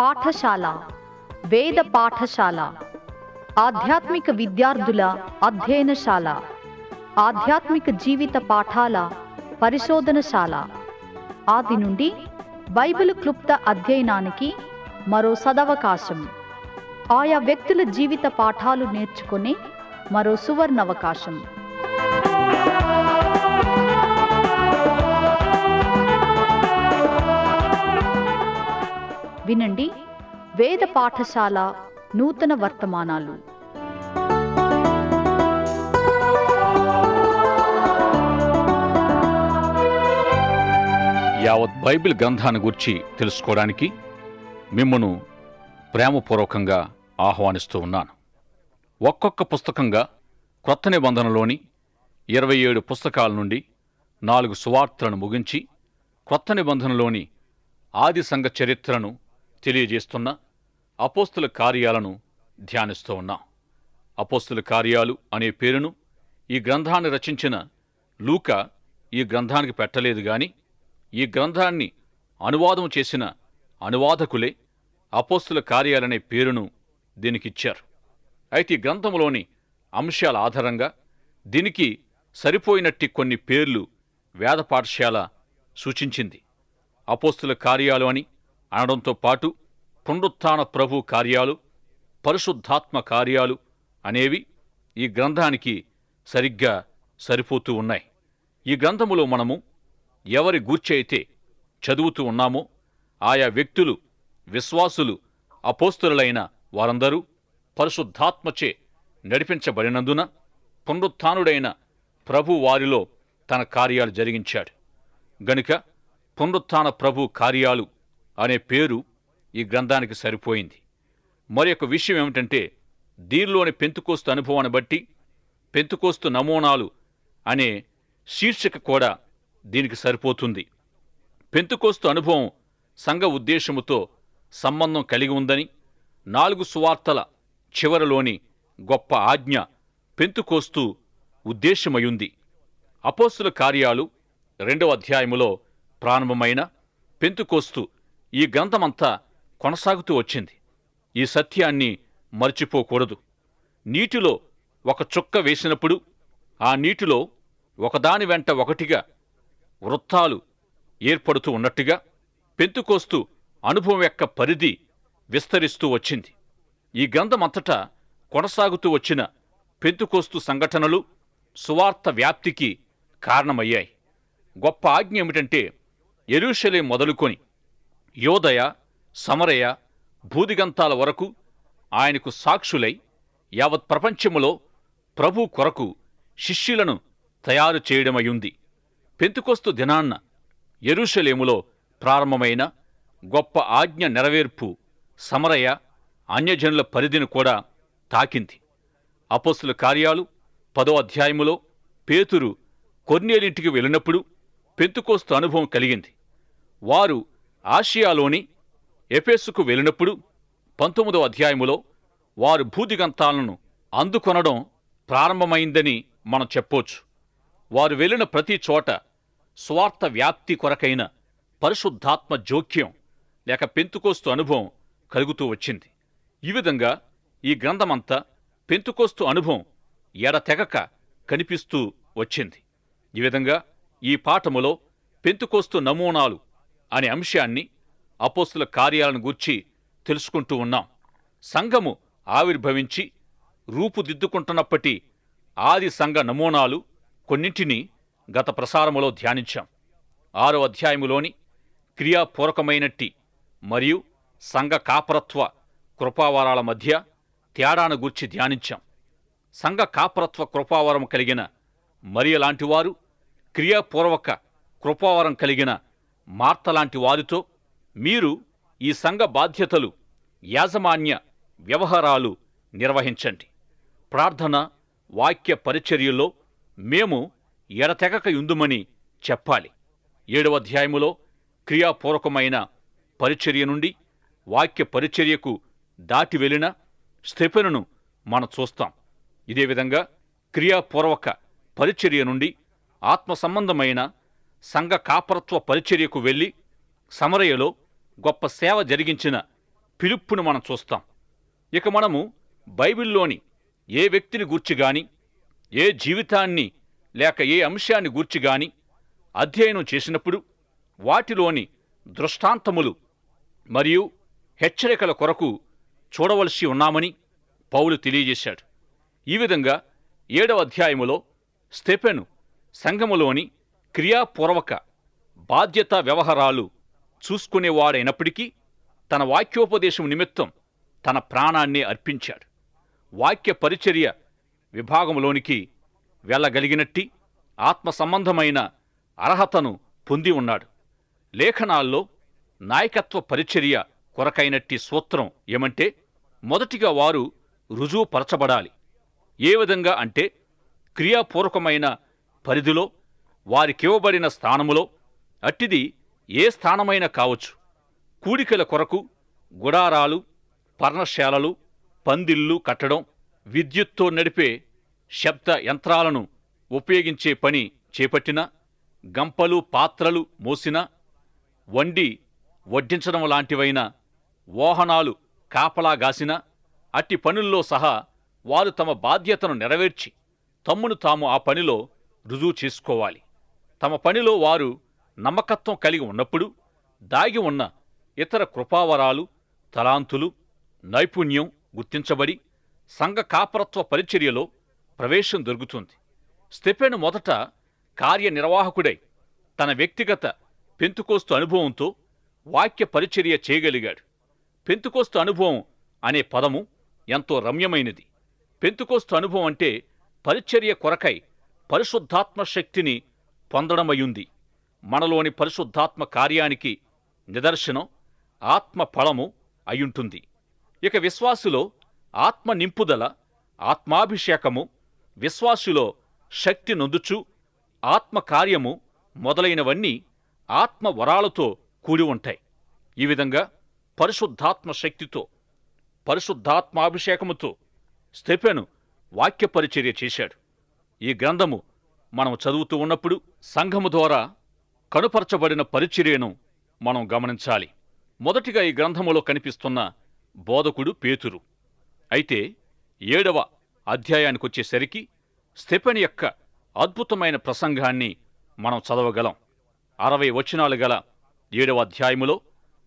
పాఠశాల, వేద పాఠశాల, ఆధ్యాత్మిక విద్యార్థుల అధ్యయనశాల, ఆధ్యాత్మిక జీవిత పాఠాల పరిశోధనశాల. ఆది నుండి బైబిల్ క్లుప్త అధ్యయనానికి మరో సదవకాశం. ఆయా వ్యక్తుల జీవిత పాఠాలు నేర్చుకునే మరో సువర్ణవకాశం. వినండి వేద పాఠశాల నూతన వర్తమానాలు. యావత్ బైబిల్ గ్రంథాన్ని గురించి తెలుసుకోవడానికి మిమ్మను ప్రేమపూర్వకంగా ఆహ్వానిస్తూ ఉన్నాను. ఒక్కొక్క పుస్తకంగా క్రొత్త నిబంధనలోని 27 పుస్తకాల నుండి 4 సువార్తలను ముగించి క్రొత్త నిబంధనలోని ఆది సంఘ చరిత్రను తెలియజేస్తున్న అపోస్తుల కార్యాలను ధ్యానిస్తూ ఉన్నాం. అపోస్తుల కార్యాలు అనే పేరును ఈ గ్రంథాన్ని రచించిన లూకా ఈ గ్రంథానికి పెట్టలేదు గాని ఈ గ్రంథాన్ని అనువాదం చేసిన అనువాదకులే అపోస్తుల కార్యాలనే పేరును దీనికిచ్చారు. అయితే ఈ గ్రంథంలోని అంశాల ఆధారంగా దీనికి సరిపోయినట్టి కొన్ని పేర్లు వేద పాఠశాల సూచించింది. అపోస్తుల కార్యాలు అని అనడంతో పాటు పునరుత్థాన ప్రభు కార్యాలు, పరిశుద్ధాత్మ కార్యాలు అనేవి ఈ గ్రంథానికి సరిగ్గా సరిపోతూ ఉన్నాయి. ఈ గ్రంథములో మనము ఎవరి గూర్చి అయితే చదువుతూ ఉన్నామో ఆయా వ్యక్తులు, విశ్వాసులు, అపోస్తులైన వారందరూ పరిశుద్ధాత్మచే నడిపించబడినందున పునరుత్థానుడైన ప్రభు వారిలో తన కార్యాలు జరిగించాడు గనుక పునరుత్థాన ప్రభు కార్యాలు అనే పేరు ఈ గ్రంథానికి సరిపోయింది. మరి ఒక విషయం ఏమిటంటే దీనిలోని పెంతుకోస్తు అనుభవాన్ని బట్టి పెంతుకోస్తు నమూనాలు అనే శీర్షిక కూడా దీనికి సరిపోతుంది. పెంతుకోస్తు అనుభవం సంఘ ఉద్దేశముతో సంబంధం కలిగి ఉందని 4 సువార్తల చివరలోని గొప్ప ఆజ్ఞ పెంతుకోస్తు ఉద్దేశమయుంది. అపోస్తుల కార్యాలు 2వ అధ్యాయములో ప్రారంభమైన పెంతుకోస్తు ఈ గ్రంథమంతా కొనసాగుతూ వచ్చింది. ఈ సత్యాన్ని మర్చిపోకూడదు. నీటిలో ఒక చుక్క వేసినప్పుడు ఆ నీటిలో ఒకదాని వెంట ఒకటిగా వృత్తాలు ఏర్పడుతూ ఉన్నట్టుగా పెంతుకోస్తు అనుభవం యొక్క పరిధి విస్తరిస్తూ వచ్చింది. ఈ గ్రంథమంతటా కొనసాగుతూ వచ్చిన పెంతుకోస్తు సంఘటనలు సువార్త వ్యాప్తికి కారణమయ్యాయి. గొప్ప ఆజ్ఞ ఏమిటంటే యెరూషలేము మొదలుకొని యోదయ, సమరయ, భూదిగంతాల వరకు ఆయనకు సాక్షులై యావత్ ప్రపంచములో ప్రభు కొరకు శిష్యులను తయారు చేయడమయ్యుంది. పెంతుకోస్తు దినాన్న యెరూషలేములో ప్రారంభమైన గొప్ప ఆజ్ఞ నెరవేర్పు సమరయ, అన్యజనుల పరిధిని కూడా తాకింది. అపోస్తుల కార్యాలు 10వ అధ్యాయములో పేతురు కొర్నేలింటికి వెళ్ళినప్పుడు పెంతుకోస్తు అనుభవం కలిగింది. వారు ఆసియాలోని ఎఫెసుకు వెళ్ళినప్పుడు 19వ అధ్యాయములో వారు భూదిగంతాలను అందుకొనడం ప్రారంభమైందని మనం చెప్పొచ్చు. వారు వెళ్ళిన ప్రతి చోట స్వార్థ వ్యాప్తి కొరకైన పరిశుద్ధాత్మ జోక్యం లేక పెంతుకోస్తు అనుభవం కలుగుతూ వచ్చింది. ఈ విధంగా ఈ గ్రంథమంతా పెంతుకోస్తు అనుభవం ఎడతెగక కనిపిస్తూ వచ్చింది. ఈ విధంగా ఈ పాఠములో పెంతుకోస్తు నమూనాలు అనే అంశాన్ని అపోస్తుల కార్యాలను గూర్చి తెలుసుకుంటూ ఉన్నాం. సంఘము ఆవిర్భవించి రూపుదిద్దుకుంటున్నప్పటి ఆది సంఘ నమూనాలు కొన్నింటిని గత ప్రసారములో ధ్యానించాం. 6వ అధ్యాయములోని క్రియాపూర్వకమైనట్టి మరియు సంఘ కాపరత్వ కృపావరాల మధ్య తేడాను గూర్చి ధ్యానించాం. సంఘ కాపరత్వ కృపావరం కలిగిన మరియలాంటివారు క్రియాపూర్వక కృపావరం కలిగిన మార్తలాంటి వారితో మీరు ఈ సంఘ బాధ్యతలు, యాజమాన్య వ్యవహారాలు నిర్వహించండి. ప్రార్థన, వాక్య పరిచర్యల్లో మేము ఎడతెగక యుందుమని చెప్పాలి. 7వ అధ్యాయములో క్రియాపూర్వకమైన పరిచర్య నుండి వాక్య పరిచర్యకు దాటి వెళ్ళిన స్తెఫెనును మనం చూస్తాం. ఇదే విధంగా క్రియాపూర్వక పరిచర్య నుండి ఆత్మ సంబంధమైన సంఘ కాపరత్వ పరిచర్యకు వెళ్ళి సమరయలో గొప్ప సేవ జరిగించిన ఫిలిప్పును మనం చూస్తాం. ఇక మనము బైబిల్లోని ఏ వ్యక్తిని గూర్చి గాని, ఏ జీవితాన్ని లేక ఏ అంశాన్ని గూర్చి గాని అధ్యయనం చేసినప్పుడు వాటిలోని దృష్టాంతములు మరియు హెచ్చరికల కొరకు చూడవలసి ఉన్నామని పౌలు తెలియజేశాడు. ఈ విధంగా 7వ అధ్యాయములో స్టెఫెను సంఘములోని క్రియాపూర్వక బాధ్యతా వ్యవహారాలు చూసుకునేవాడైనప్పటికీ తన వాక్యోపదేశం నిమిత్తం తన ప్రాణాన్ని అర్పించాడు. వాక్య పరిచర్య విభాగంలోనికి వెళ్ళగలిగినట్టి ఆత్మ సంబంధమైన అర్హతను పొంది ఉన్నాడు. లేఖనాల్లో నాయకత్వ పరిచర్య కొరకైనట్టి సూత్రం ఏమంటే, మొదటిగా వారు రుజువుపరచబడాలి. ఏ విధంగా అంటే, క్రియాపూర్వకమైన పరిధిలో వారికివ్వబడిన స్థానములో, అట్టిది ఏ స్థానమైనా కావచ్చు. కూడికల కొరకు గుడారాలు, పర్ణశాలలు, పందిళ్ళు కట్టడం, విద్యుత్తో నడిపే శబ్ద యంత్రాలను ఉపయోగించే పని చేపట్టిన, గంపలు పాత్రలు మోసిన, వండి వడ్డించడం లాంటివైన వాహనాలు కాపలాగాసిన అట్టి పనుల్లో సహా వారు తమ బాధ్యతను నెరవేర్చి తమ్మును తాము ఆ పనిలో రుజువు చేసుకోవాలి. తమ పనిలో వారు నమ్మకత్వం కలిగి ఉన్నప్పుడు దాగి ఉన్న ఇతర కృపావరాలు, తలాంతులు, నైపుణ్యం గుర్తించబడి సంఘ కాపరత్వ పరిచర్యలో ప్రవేశం దొరుకుతుంది. స్టెఫెను మొదట కార్యనిర్వాహకుడై తన వ్యక్తిగత పెంతుకోస్తు అనుభవంతో వాక్య పరిచర్య చేయగలిగాడు. పెంతుకోస్తు అనుభవం అనే పదము ఎంతో రమ్యమైనది. పెంతుకోస్తు అనుభవం అంటే పరిచర్య కొరకై పరిశుద్ధాత్మ శక్తిని పొందడమయుంది. మనలోని పరిశుద్ధాత్మ కార్యానికి నిదర్శనం ఆత్మ ఫలము అయుంటుంది. ఇక విశ్వాసులో ఆత్మ నింపుదల, ఆత్మాభిషేకము, విశ్వాసులో శక్తి నొందుచు ఆత్మ కార్యము మొదలైనవన్నీ ఆత్మ వరాలతో కూడి ఉంటాయి. ఈ విధంగా పరిశుద్ధాత్మ శక్తితో, పరిశుద్ధాత్మాభిషేకముతో స్టెఫెను వాక్య పరిచర్య చేశాడు. ఈ గ్రంథము మనం చదువుతూ ఉన్నప్పుడు సంఘము ద్వారా కనుపరచబడిన పరిచర్యను మనం గమనించాలి. మొదటిగా ఈ గ్రంథములో కనిపిస్తున్న బోధకుడు పేతురు. అయితే 7వ అధ్యాయానికొచ్చేసరికి స్టెఫెను యొక్క అద్భుతమైన ప్రసంగాన్ని మనం చదవగలం. 60 వచనాలు గల 7వ అధ్యాయములో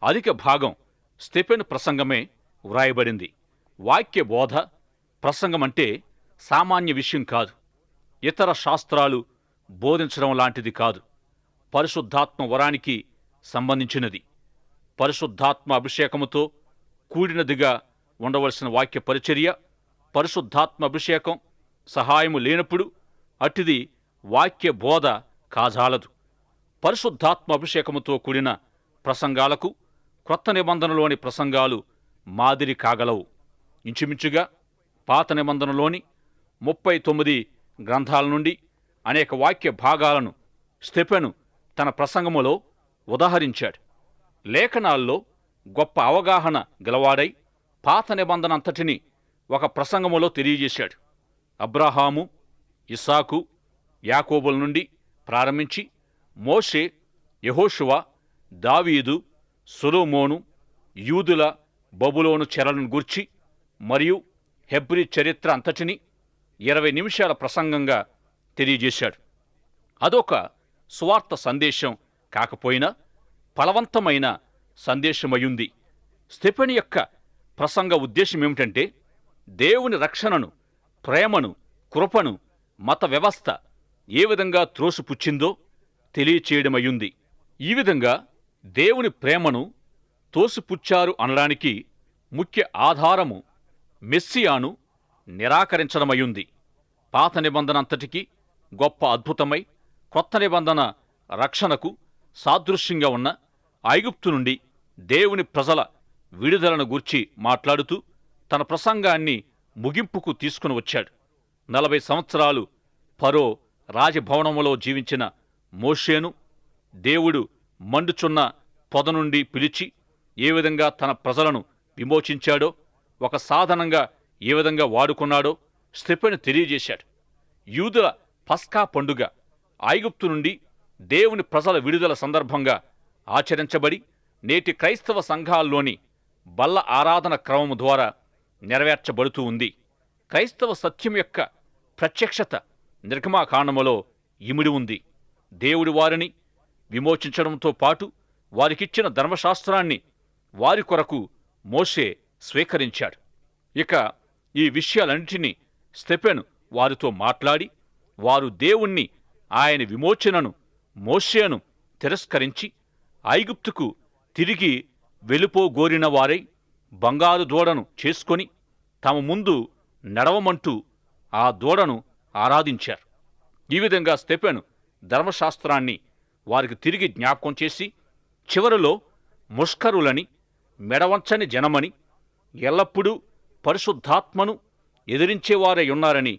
అధిక భాగం స్టెఫెను ప్రసంగమే వ్రాయబడింది. వాక్య బోధ ప్రసంగమంటే సామాన్య విషయం కాదు. ఇతర శాస్త్రాలు బోధించడం లాంటిది కాదు. పరిశుద్ధాత్మ వరానికి సంబంధించినది. పరిశుద్ధాత్మ అభిషేకముతో కూడినదిగా ఉండవలసిన వాక్య పరిచర్య, పరిశుద్ధాత్మ అభిషేకం సహాయము లేనప్పుడు అట్టిది వాక్య బోధ కాజాలదు. పరిశుద్ధాత్మ అభిషేకముతో కూడిన ప్రసంగాలకు క్రొత్త నిబంధనలోని ప్రసంగాలు మాదిరి కాగలవు. ఇంచుమించుగా పాత నిబంధనలోని 39 గ్రంథాల నుండి అనేక వాక్య భాగాలను స్టెఫెను తన ప్రసంగములో ఉదాహరించాడు. లేఖనాల్లో గొప్ప అవగాహన గలవాడై పాత నిబంధన అంతటిని ఒక ప్రసంగములో తెలియజేశాడు. అబ్రహాము, ఇస్సాకు, యాకోబుల నుండి ప్రారంభించి మోషే, యెహోషువ, దావీదు, సొలొమోను, యూదుల బబులోను చెరలను గూర్చి మరియు హెబ్రీ చరిత్ర అంతటిని 20 నిమిషాల ప్రసంగంగా తెలియజేశాడు. అదొక సువార్త సందేశం కాకపోయినా ఫలవంతమైన సందేశమయుంది. స్టెఫెను యొక్క ప్రసంగ ఉద్దేశం ఏమిటంటే, దేవుని రక్షణను, ప్రేమను, కృపను మత వ్యవస్థ ఏ విధంగా త్రోసిపుచ్చిందో తెలియచేయడమయుంది. ఈ విధంగా దేవుని ప్రేమను తోసిపుచ్చారు అనడానికి ముఖ్య ఆధారము మెస్సియాను నిరాకరించడమయుంది. పాత నిబంధన అంతటికీ గొప్ప అద్భుతమై కొత్త నిబంధన రక్షణకు సాదృశ్యంగా ఉన్న ఐగుప్తు నుండి దేవుని ప్రజల విడుదలను గూర్చి మాట్లాడుతూ తన ప్రసంగాన్ని ముగింపుకు తీసుకుని వచ్చాడు. 40 సంవత్సరాలు ఫరో రాజభవనములో జీవించిన మోషేను దేవుడు మండుచున్న పొద నుండి పిలిచి ఏ విధంగా తన ప్రజలను విమోచించాడో, ఒక సాధనంగా ఏ విధంగా వాడుకున్నాడో స్టెఫెను తెలియజేశాడు. యూదుల పస్కా పండుగ ఐగుప్తు నుండి దేవుని ప్రజల విడుదల సందర్భంగా ఆచరించబడి నేటి క్రైస్తవ సంఘాల్లోని బల్ల ఆరాధన క్రమము ద్వారా నెరవేర్చబడుతూ ఉంది. క్రైస్తవ సత్యం యొక్క ప్రత్యక్షత నిర్గమాకాండములో ఇమిడి ఉంది. దేవుడి వారిని విమోచించడంతో పాటు వారికిచ్చిన ధర్మశాస్త్రాన్ని వారి కొరకు మోషే స్వీకరించాడు. ఇక ఈ విషయాలన్నింటినీ స్టెఫెను వారితో మాట్లాడి, వారు దేవుణ్ణి, ఆయన విమోచనను, మోషేను తిరస్కరించి ఐగుప్తుకు తిరిగి వెళ్ళిపోగోరిన వారై బంగారు దూడను చేసుకొని తమ ముందు నడవమంటూ ఆ దూడను ఆరాధించారు. ఈ విధంగా స్టెఫెను ధర్మశాస్త్రాన్ని వారికి తిరిగి జ్ఞాపకం చేసి, చివరిలో ముష్కరులని, మెడవంచని జనమని, ఎల్లప్పుడూ పరిశుద్ధాత్మను ఎదిరించేవారై ఉన్నారని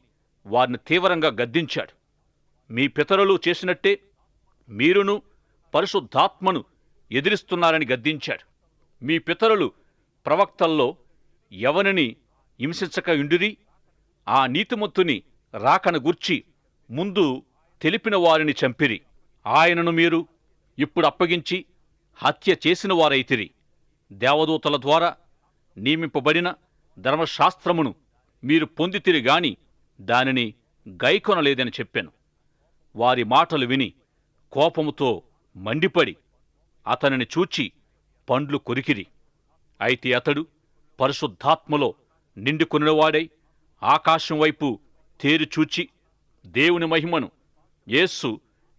వారిని తీవ్రంగా గద్దించాడు. మీ పితరులు చేసినట్టే మీరును పరిశుద్ధాత్మను ఎదిరిస్తున్నారని గద్దించాడు. మీ పితరులు ప్రవక్తల్లో ఎవరిని హింసించక ఉండిరి, ఆ నీతిమంతుని రాకను గూర్చి ముందు తెలిపిన వారిని చంపిరి. ఆయనను మీరు ఇప్పుడు అప్పగించి హత్య చేసిన వారైతిరి. దేవదూతల ద్వారా నియమింపబడిన ధర్మశాస్త్రమును మీరు పొందితిరి గాని దానిని గైకొనలేదని చెప్పాను. వారి మాటలు విని కోపముతో మండిపడి అతనిని చూచి పండ్లు కొరికిరి. అయితే అతడు పరిశుద్ధాత్మలో నిండుకొనివాడై ఆకాశం వైపు తేరి చూచి దేవుని మహిమను, యేసు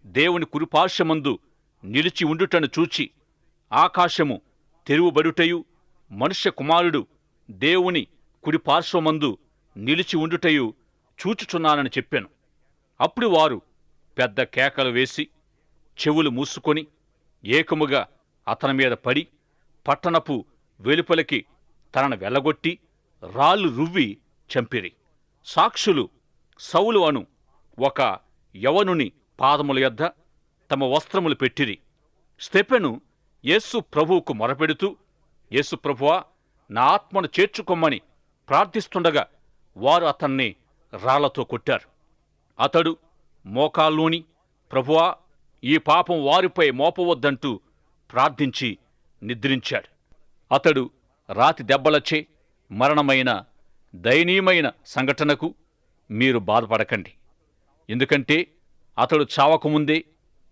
దేవుని కుడిపార్శ్వమందు నిలిచి ఉండుటను చూచి, ఆకాశము తెరువబడుటయు మనుష్య కుమారుడు దేవుని కుడిపార్శ్వమందు నిలిచి ఉండుటయు చూచుచున్నానని చెప్పాను. అప్పుడు వారు పెద్ద కేకలు వేసి చెవులు మూసుకొని ఏకముగా అతని మీద పడి పట్టణపు వెలుపలికి తనను వెళ్ళగొట్టి రాళ్ళు రువ్వి చంపిరి. సాక్షులు సౌలు అను ఒక యవనుని పాదముల యొద్ద తమ వస్త్రములు పెట్టిరి. స్టెఫెను యేసు ప్రభువుకు మొరపెడుతూ, యేసు ప్రభువా, నా ఆత్మను చేర్చుకొమ్మని ప్రార్థిస్తుండగా వారు అతన్ని రాళ్లతో కొట్టారు. అతడు మోకాల్లోని, ప్రభువా, ఈ పాపం వారిపై మోపవద్దంటూ ప్రార్థించి నిద్రించాడు. అతడు రాతి దెబ్బలచే మరణమైన దయనీయమైన సంఘటనకు మీరు బాధపడకండి. ఎందుకంటే అతడు చావకముందే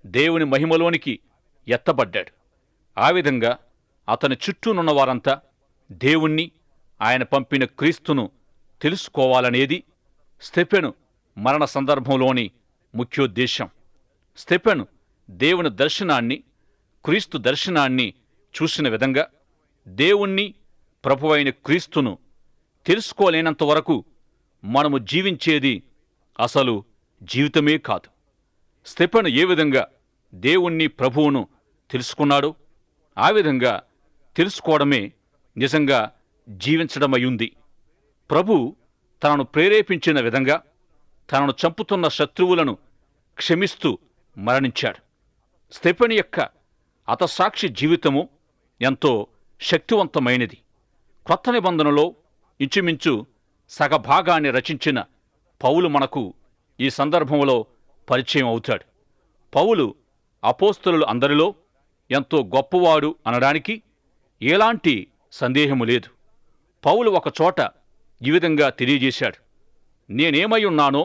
దేవుని మహిమలోనికి ఎత్తబడ్డాడు. ఆ విధంగా అతని చుట్టూనున్న వారంతా దేవుణ్ణి, ఆయన పంపిన క్రీస్తును తెలుసుకోవాలనేది స్టెఫెను మరణ సందర్భంలోని ముఖ్యోద్దేశం. స్టెఫెను దేవుని దర్శనాన్ని, క్రీస్తు దర్శనాన్ని చూసిన విధంగా దేవుణ్ణి, ప్రభువైన క్రీస్తును తెలుసుకోలేనంత వరకు మనము జీవించేది అసలు జీవితమే కాదు. స్టెఫెను ఏ విధంగా దేవుణ్ణి, ప్రభువును తెలుసుకున్నాడో ఆ విధంగా తెలుసుకోవడమే నిజంగా జీవించడమయ్యుంది. ప్రభు తనను ప్రేరేపించిన విధంగా తనను చంపుతున్న శత్రువులను క్షమిస్తూ మరణించాడు. స్టెఫెను యొక్క హతసాక్షి జీవితము ఎంతో శక్తివంతమైనది. క్రొత్త నిబంధనలో ఇంచుమించు సగభాగాన్ని రచించిన పౌలు మనకు ఈ సందర్భంలో పరిచయం అవుతాడు. పౌలు అపోస్తలులు అందరిలో ఎంతో గొప్పవాడు అనడానికి ఎలాంటి సందేహము లేదు. పౌలు ఒక చోట ఈ విధంగా తెలియజేశాడు, నేనేమై ఉన్నానో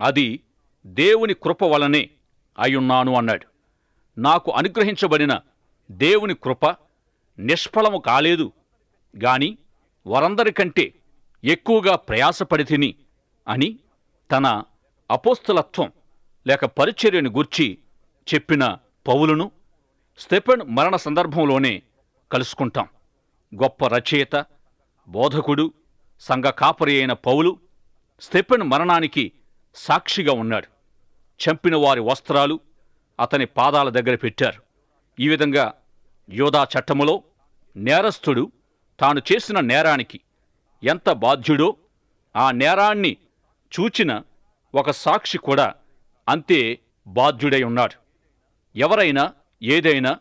అది దేవుని కృప వలనే అయ్యున్నాను అన్నాడు. నాకు అనుగ్రహించబడిన దేవుని కృప నిష్ఫలము కాలేదు గాని వారందరికంటే ఎక్కువగా ప్రయాసపడి తిని అని తన అపోస్తలత్వం లేక పరిచర్యను గూర్చి చెప్పిన పౌలును స్టెఫెను మరణ సందర్భంలోనే కలుసుకుంటాం. గొప్ప రచయిత, బోధకుడు, సంఘ కాపరి అయిన పౌలు స్టెఫెను మరణానికి సాక్షిగా ఉన్నాడు. చంపిన వారి వస్త్రాలు అతని పాదాల దగ్గర పెట్టారు. ఈ విధంగా యోధా చట్టములో నేరస్థుడు తాను చేసిన నేరానికి ఎంత బాధ్యుడో ఆ నేరాన్ని చూచిన ఒక సాక్షి కూడా అంతే బాధ్యుడై ఉన్నాడు. ఎవరైనా ఏదైనా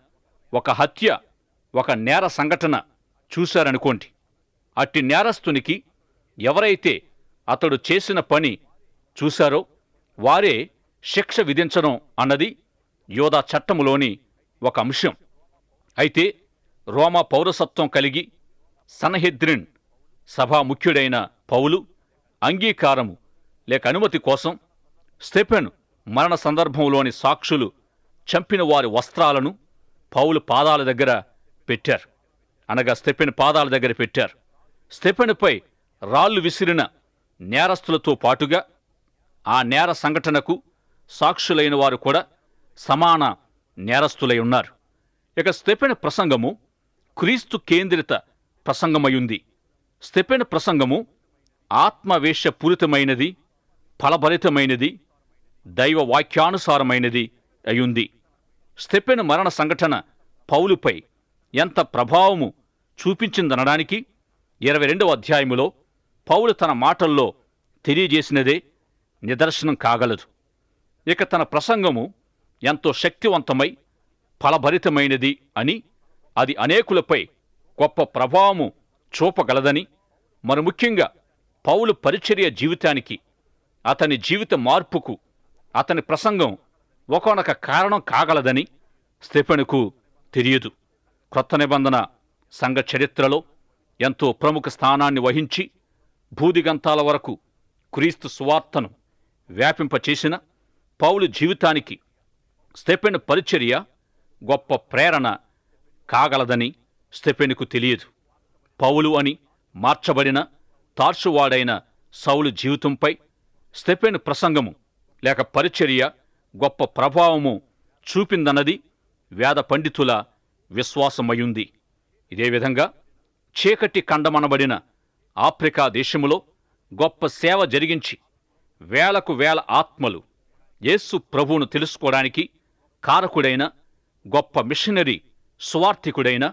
ఒక హత్య, ఒక నేర సంఘటన చూశారనుకోండి, అట్టి నేరస్తునికి ఎవరైతే అతడు చేసిన పని చూశారో వారే శిక్ష విధించడం అన్నది యోధా చట్టములోని ఒక అంశం. అయితే రోమా పౌరసత్వం కలిగి సన్హెద్రిన్ సభా ముఖ్యుడైన పౌలు అంగీకారము లేక అనుమతి కోసం స్టెఫెను మరణ సందర్భంలోని సాక్షులు చంపిన వారి వస్త్రాలను పౌలు పాదాల దగ్గర పెట్టారు. అనగా స్టెఫెను పాదాల దగ్గర పెట్టారు. స్టెఫెనుపై రాళ్లు విసిరిన నేరస్తులతో పాటుగా ఆ నేర సంఘటనకు సాక్షులైన వారు కూడా సమాన నేరస్తులై ఉన్నారు. ఇక స్టెఫెను ప్రసంగము క్రీస్తు కేంద్రిత ప్రసంగమయుంది. స్టెఫెను ప్రసంగము ఆత్మవేశపూరితమైనది, ఫలభరితమైనది, దైవ వాక్యానుసారమైనది అయుంది. స్టెఫెను మరణ సంఘటన పౌలుపై ఎంత ప్రభావము చూపించిందనడానికి 22వ అధ్యాయములో పౌలు తన మాటల్లో తెలియజేసినదే నిదర్శనం కాగలదు. ఇక తన ప్రసంగము ఎంతో శక్తివంతమై ఫలభరితమైనది అని, అది అనేకులపై గొప్ప ప్రభావము చూపగలదని, మరి ముఖ్యంగా పౌలు పరిచర్య జీవితానికి, అతని జీవిత మార్పుకు అతని ప్రసంగం ఒకానొక కారణం కాగలదని స్టెఫెనుకు తెలియదు. క్రొత్త నిబంధన సంఘ చరిత్రలో ఎంతో ప్రముఖ స్థానాన్ని వహించి భూదిగంతాల వరకు క్రీస్తు సువార్తను వ్యాపింపచేసిన పౌలు జీవితానికి స్టెఫెను పరిచర్య గొప్ప ప్రేరణ కాగలదని స్టెఫెనుకు తెలియదు. పౌలు అని మార్చబడిన తార్సువాడైన సౌలు జీవితంపై స్టెఫెను ప్రసంగము లేక పరిచర్య గొప్ప ప్రభావము చూపిందన్నది వేద పండితుల విశ్వాసమయుంది. ఇదే విధంగా చీకటి ఖండమనబడిన ఆఫ్రికా దేశములో గొప్ప సేవ జరిగించి వేలకు వేల ఆత్మలు యేసు ప్రభువును తెలుసుకోవడానికి కారకుడైన గొప్ప మిషనరీ సువార్థికుడైన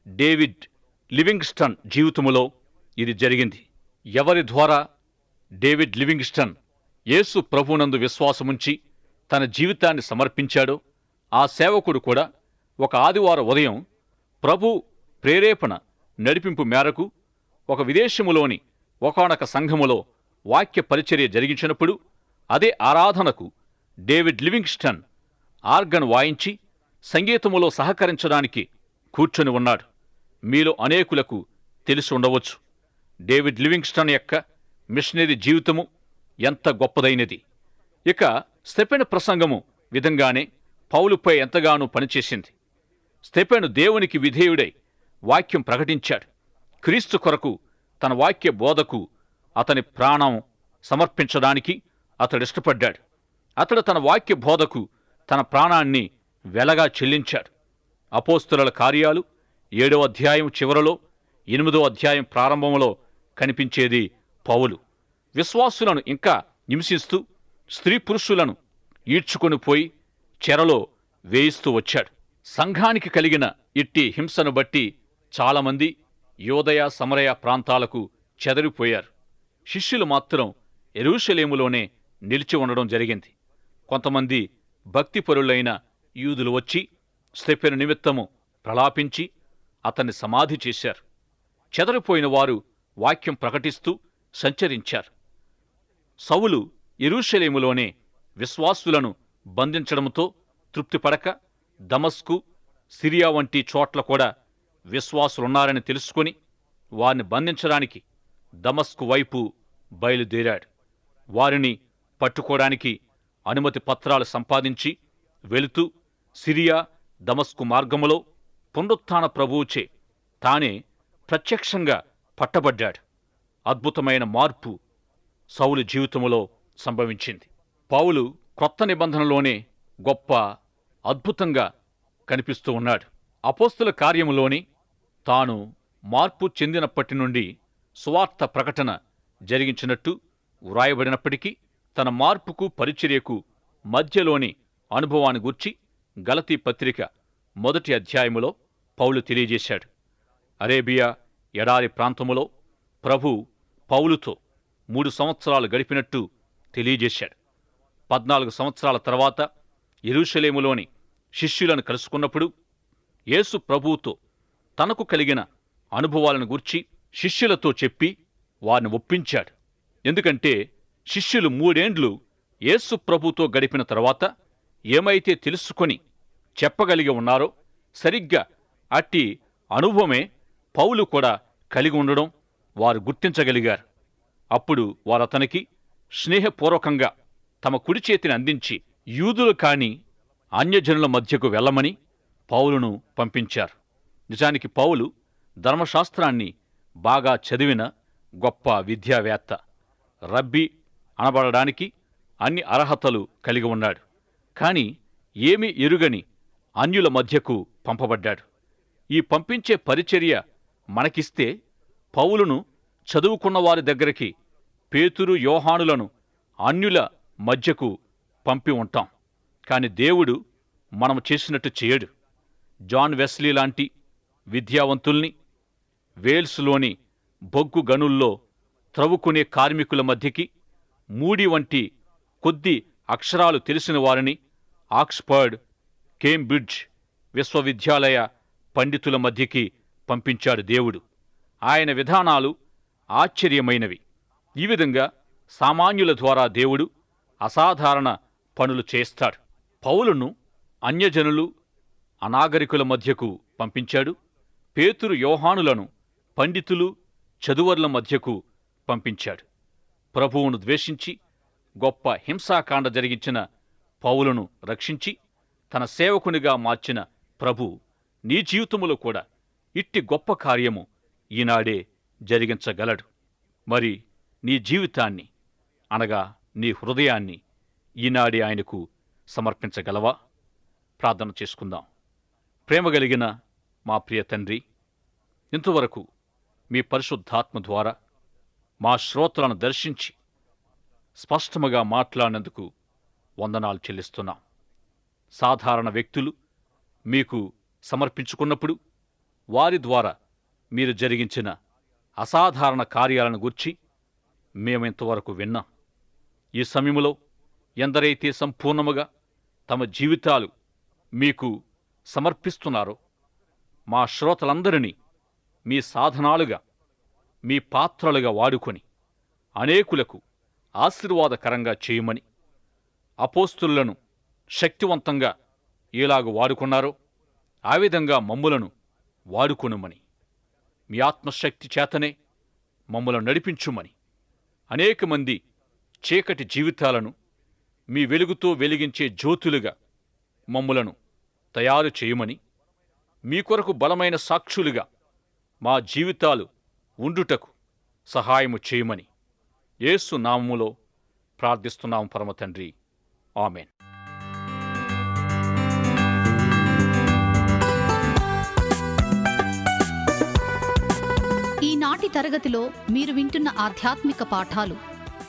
డేవిడ్ లివింగ్స్టన్ జీవితములో ఇది జరిగింది. ఎవరి ద్వారా డేవిడ్ లివింగ్స్టన్ యేసు ప్రభువునందు విశ్వాసముంచి తన జీవితాన్ని సమర్పించాడో ఆ సేవకుడు కూడా ఒక ఆదివారం ఉదయం ప్రభు ప్రేరేపణ నడిపింపు మేరకు ఒక విదేశములోని ఒకానొక సంఘములో వాక్య పరిచర్య జరిగించినప్పుడు అదే ఆరాధనకు డేవిడ్ లివింగ్స్టన్ ఆర్గన్ వాయించి సంగీతములో సహకరించడానికి కూర్చొని ఉన్నాడు. మీలో అనేకులకు తెలిసి ఉండవచ్చు డేవిడ్ లివింగ్స్టన్ యొక్క మిషనరీ జీవితము ఎంత గొప్పదైనది. ఇక స్టెఫెను ప్రసంగము విధంగానే పౌలుపై ఎంతగానో పనిచేసింది. స్టెఫెను దేవునికి విధేయుడై వాక్యం ప్రకటించాడు. క్రీస్తు కొరకు తన వాక్య బోధకు అతని ప్రాణం సమర్పించడానికి అతడిష్టపడ్డాడు. అతడు తన వాక్య బోధకు తన ప్రాణాన్ని వెలగా చెల్లించాడు. అపోస్తలుల కార్యాలు 7వ అధ్యాయం చివరలో 8వ అధ్యాయం ప్రారంభంలో కనిపించేది పౌలు. విశ్వాసులను ఇంకా హింసిస్తూ స్త్రీ పురుషులను ఈడ్చుకొని పోయి చెరలో వేయిస్తూ వచ్చాడు. సంఘానికి కలిగిన ఇట్టి హింసను బట్టి చాలామంది యోదయ సమరయ ప్రాంతాలకు చెదరిపోయారు. శిష్యులు మాత్రం యెరూషలేములోనే నిలిచి ఉండడం జరిగింది. కొంతమంది భక్తిపరులైన యూదులు వచ్చి స్టెఫెను నిమిత్తము ప్రలాపించి అతన్ని సమాధి చేశారు. చెదరిపోయిన వారు వాక్యం ప్రకటిస్తూ సంచరించారు. సౌలు యెరూషలేములోనే విశ్వాసులను బంధించడంతో తృప్తిపడక దమస్కు, సిరియా వంటి చోట్ల కూడా విశ్వాసులున్నారని తెలుసుకొని వారిని బంధించడానికి దమస్కు వైపు బయలుదేరాడు. వారిని పట్టుకోవడానికి అనుమతి పత్రాలు సంపాదించి వెళుతూ సిరియా దమస్కు మార్గములో పునరుత్థాన ప్రభువుచే తానే ప్రత్యక్షంగా పట్టబడ్డాడు. అద్భుతమైన మార్పు సౌలు జీవితములో సంభవించింది. పౌలు క్రొత్త నిబంధనలోనే గొప్ప అద్భుతంగా కనిపిస్తూ ఉన్నాడు. అపోస్తల కార్యములోని తాను మార్పు చెందినప్పటి నుండి సువార్త ప్రకటన జరిగించినట్టు వ్రాయబడినప్పటికీ తన మార్పుకు పరిచర్యకు మధ్యలోని అనుభవాన్ని గూర్చి గలతీ పత్రిక 1వ అధ్యాయములో పౌలు తెలియజేశాడు. అరేబియా ఎడారి ప్రాంతములో ప్రభు పౌలుతో 3 సంవత్సరాలు గడిపినట్టు తెలియజేశాడు. 14 సంవత్సరాల తర్వాత యెరూషలేములోని శిష్యులను కలుసుకున్నప్పుడు యేసు ప్రభువుతో తనకు కలిగిన అనుభవాలను గూర్చి శిష్యులతో చెప్పి వారిని ఒప్పించాడు. ఎందుకంటే శిష్యులు 3 ఏండ్లు యేసు ప్రభువుతో గడిపిన తర్వాత ఏమైతే తెలుసుకొని చెప్పగలిగి ఉన్నారో సరిగ్గా అట్టి అనుభవమే పౌలు కూడా కలిగి ఉండడం వారు గుర్తించగలిగారు. అప్పుడు వారు అతనికి స్నేహపూర్వకంగా తమ కుడి చేతిని అందించి యూదులు కాని అన్యజనుల మధ్యకు వెళ్ళమని పౌలును పంపించారు. నిజానికి పౌలు ధర్మశాస్త్రాన్ని బాగా చదివిన గొప్ప విద్యావేత్త. రబ్బీ అనబడడానికి అన్ని అర్హతలు కలిగి ఉన్నాడు. కాని ఏమీ ఎరుగని అన్యుల మధ్యకు పంపబడ్డాడు. ఈ పంపించే పరిచర్య మనకిస్తే పౌలును చదువుకున్న వారి దగ్గరికి, పేతురు యోహానులను అన్యుల మధ్యకు పంపి ఉంటాం. కాని దేవుడు మనం చేసినట్టు చేయడు. జాన్ వెస్లీ లాంటి విద్యావంతుల్ని వేల్స్లోని బొగ్గు గనుల్లో త్రవ్వుకునే కార్మికుల మధ్యకి, మూడి వంటి కొద్ది అక్షరాలు తెలిసిన వారిని ఆక్స్ఫర్డ్, కేంబ్రిడ్జ్ విశ్వవిద్యాలయ పండితుల మధ్యకి పంపించాడు దేవుడు. ఆయన విధానాలు ఆశ్చర్యమైనవి. ఈ విధంగా సామాన్యుల ద్వారా దేవుడు అసాధారణ పనులు చేస్తాడు. పౌలును అన్యజనులు, అనాగరికుల మధ్యకు పంపించాడు. పేతురు యోహానులను పండితులు, చదువర్ల మధ్యకు పంపించాడు. ప్రభువును ద్వేషించి గొప్ప హింసాకాండ జరిగించిన పౌలును రక్షించి తన సేవకునిగా మార్చిన ప్రభు నీ జీవితములో కూడా ఇట్టి గొప్ప కార్యము ఈనాడే జరిగించగలడు. మరి నీ జీవితాన్ని అనగా నీ హృదయాన్ని ఈనాడే ఆయనకు సమర్పించగలవా? ప్రార్థన చేసుకుందాం. ప్రేమగలిగిన మా ప్రియ తండ్రి, ఇంతవరకు మీ పరిశుద్ధాత్మ ద్వారా మా శ్రోతలను దర్శించి స్పష్టముగా మాట్లాడినందుకు వందనాలు చెల్లిస్తున్నాం. సాధారణ వ్యక్తులు మీకు సమర్పించుకున్నప్పుడు వారి ద్వారా మీరు జరిగించిన అసాధారణ కార్యాలను గూర్చి మేమింతవరకు విన్నాం. ఈ సమయంలో ఎందరైతే సంపూర్ణముగా తమ జీవితాలు మీకు సమర్పిస్తున్నారో మా శ్రోతలందరినీ మీ సాధనాలుగా, మీ పాత్రలుగా వాడుకొని అనేకులకు ఆశీర్వాదకరంగా చేయమని, అపోస్తులను శక్తివంతంగా ఎలాగ వాడుకున్నారో ఆ విధంగా మమ్ములను వాడుకొనుమని, మీ ఆత్మశక్తి చేతనే మమ్ములను నడిపించుమని, అనేక మంది చీకటి జీవితాలను మీ వెలుగుతో వెలిగించే జ్యోతులుగా మమ్ములను తయారు చేయమని, మీ కొరకు బలమైన సాక్షులుగా మా జీవితాలు ఉండుటకు సహాయము చేయమని యేసు నామములో ప్రార్థిస్తున్నాము పరమ తండ్రి. ఆమేన్. ఈనాటి తరగతిలో మీరు వింటున్న ఆధ్యాత్మిక పాఠాలు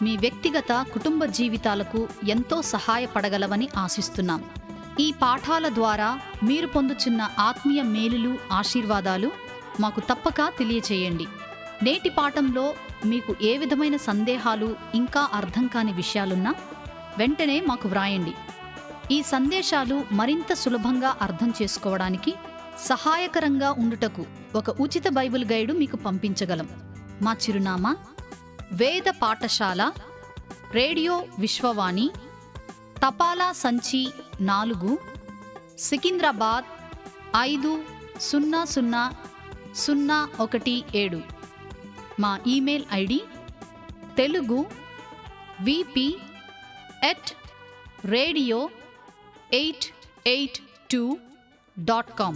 మీ వ్యక్తిగత, కుటుంబ జీవితాలకు ఎంతో సహాయపడగలవని ఆశిస్తున్నాం. ఈ పాఠాల ద్వారా మీరు పొందుచున్న ఆత్మీయ మేలులు, ఆశీర్వాదాలు మాకు తప్పక తెలియచేయండి. నేటి పాఠంలో మీకు ఏ విధమైన సందేహాలు, ఇంకా అర్థం కాని విషయాలున్నా వెంటనే మాకు వ్రాయండి. ఈ సందేశాలు మరింత సులభంగా అర్థం చేసుకోవడానికి సహాయకరంగా ఉండుటకు ఒక ఉచిత బైబిల్ గైడు మీకు పంపించగలం. మా చిరునామా: వేద పాఠశాల, రేడియో విశ్వవాణి, తపాలా సంచి 4, సికింద్రాబాద్ 500017. మా ఈమెయిల్ ఐడి telugu@radio882.com.